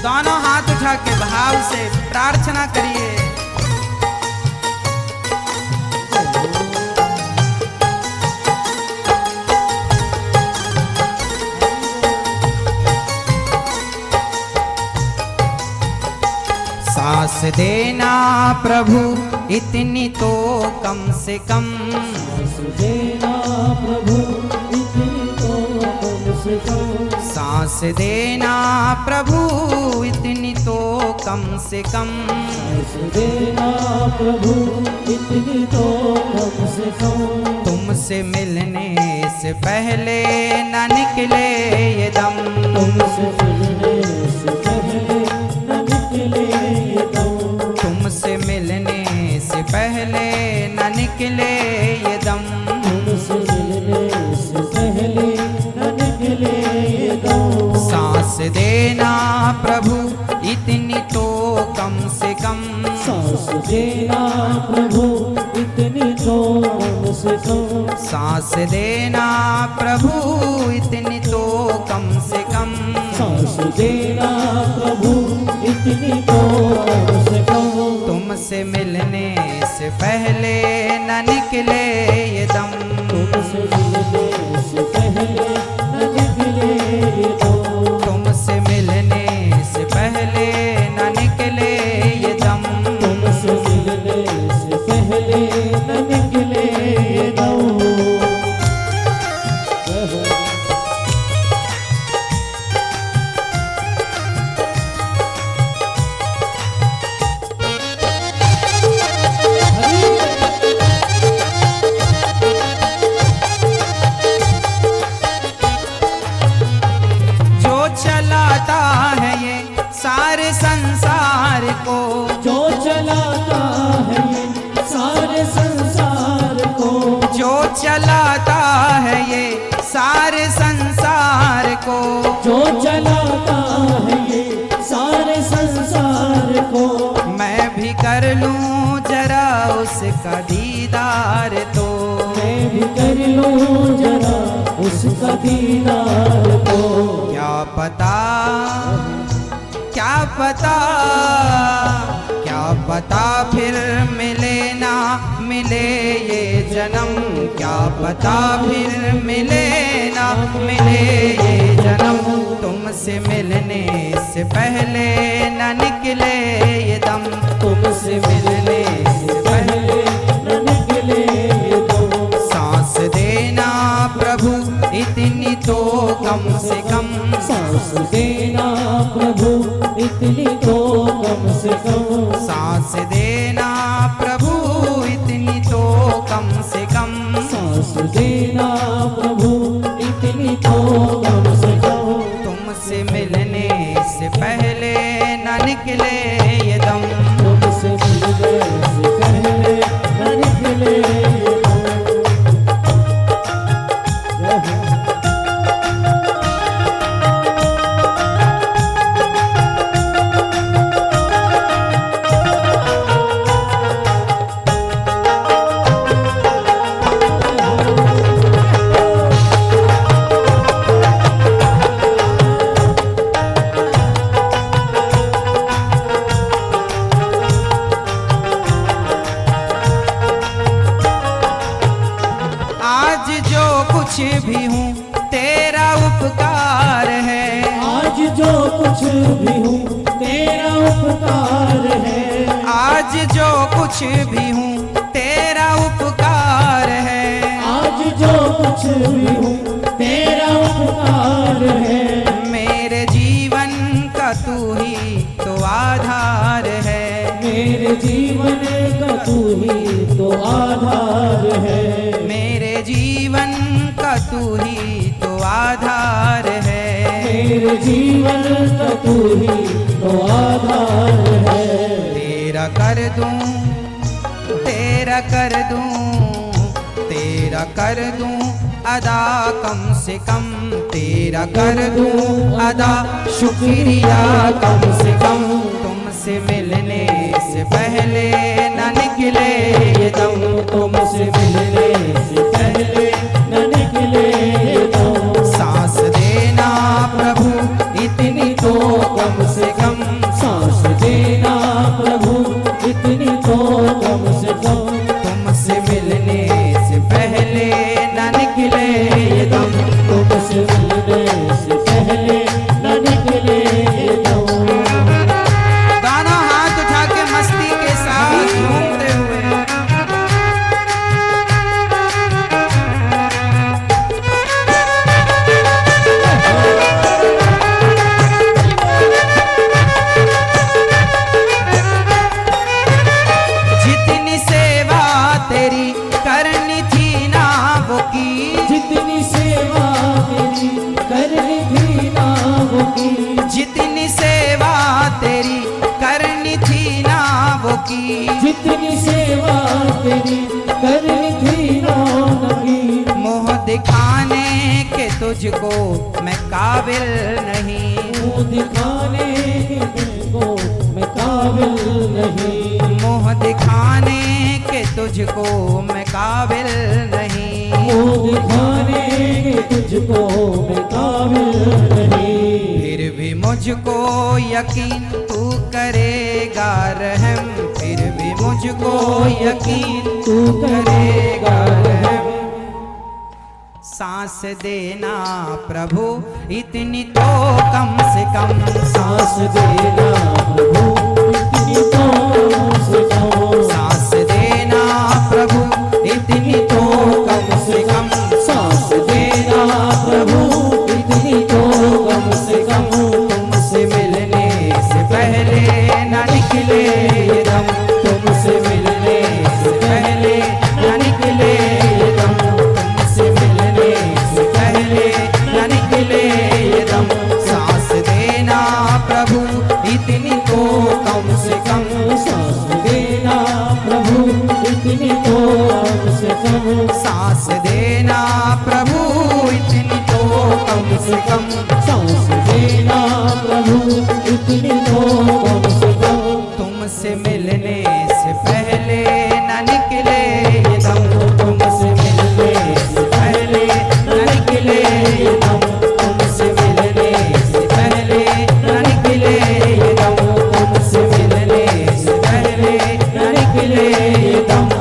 दोनों हाथ उठा के भाव से प्रार्थना करिए। सांस देना प्रभु इतनी तो कम से कम, सांस देना प्रभु इतनी तो कम से कम, सांस देना प्रभु इतनी तो कम से कम, सांस देना प्रभु इतनी तो कम से कम। तुमसे मिलने से पहले न निकले ये दम, तुमसे मिलने से पहले न निकले ये दम, तुमसे मिलने से पहले न निकले ये दम, तुमसे मिलने से पहले न निकले ये दम। सांस देना प्रभु इतनी तो कम से कम, सांस देना प्रभु इतनी तो कम से कम, सांस देना प्रभु इतनी तो कम से कम, सांस देना प्रभु इतनी तो कम से कम। तुमसे मिलने से पहले न निकले ये दम, तुमसे मिलने से पहले न निकले ये दम, तुमसे मिलने से पहले न निकले ये दम, तुमसे मिलने से पहले न निकले ये दम। जो चलाता है ये सारे संसार को, जो चलाता है ये सारे संसार को, जो चलाता है ये सारे संसार को, जो चलाता है ये सारे संसार को, मैं भी कर लूं जरा उसका दीदार तो, मैं भी कर लूं जरा उसका दीदार तो। क्या पता क्या पता क्या पता फिर मिले ना मिले ये जन्म, क्या पता फिर मिले ना मिले ये जन्म, तुमसे मिलने से पहले न निकले ये दम, तुमसे मिलने से पहले न निकले ये दम। सांस देना प्रभु इतनी तो कम से कम, सांस देना प्रभु इतनी तो कम से कम, सांस देना प्रभु इतनी तो कम से कम, सांस देना प्रभु इतनी तो कम से कम। तुमसे मिलने से पहले न निकले ये दम, तुमसे मिलने से पहले न निकले ये दम। आज जो कुछ भी हूँ तेरा उपकार है, आज जो कुछ भी हूँ तेरा उपकार है, आज जो कुछ भी हूँ तेरा उपकार है, आज जो कुछ भी हूँ तेरा उपकार है। मेरे जीवन का तू ही तो आधार है, मेरे जीवन का तू ही तो आधार है, मेरे जीवन का तू ही तो आधार है, मेरे जीवन का तू ही तो आधार है। तेरा कर दूं तेरा कर दूं तेरा कर दूं अदा कम से कम, तेरा कर दूं अदा शुक्रिया कम से कम, तुमसे मिलने से पहले न निकले ये दम, तुमसे मिलने से पहले न निकले ये दम। सांस देना प्रभु इतनी तो कम से कम, तुझको मैं काबिल नहीं, मुँह दिखाने के तुझको मैं काबिल नहीं, मुँह दिखाने के तुझको मैं काबिल नहीं, मुँह दिखाने के तुझको मैं काबिल नहीं। फिर भी मुझको यकीन तू करेगा रहम, फिर भी मुझको यकीन तू करेगा रहम। सांस देना प्रभु इतनी तो कम से कम, सांस देना प्रभु इतनी तो कम से कम, सांस देना प्रभु इतनी तो कम से कम, सांस देना प्रभु इतनी तो कम से कम। तुमसे मिलने से पहले न निकले ये दम, तुमसे मिलने से पहले न निकले ये दम, तुमसे मिलने से पहले न निकले ये दम। सांस देना प्रभु इतनी तो कम से कम, सांस देना प्रभु इतनी तो कम से कम, सांस देना प्रभु इतनी तो कम से कम, सांस देना प्रभु इतनी तो कम से कम। तुमसे मिलने से पहले न निकले ये दम, तुमसे मिलने से पहले न निकले ये दम, तुमसे मिलने से पहले न निकले ये दम, तुमसे मिलने से पहले न निकले ये दम।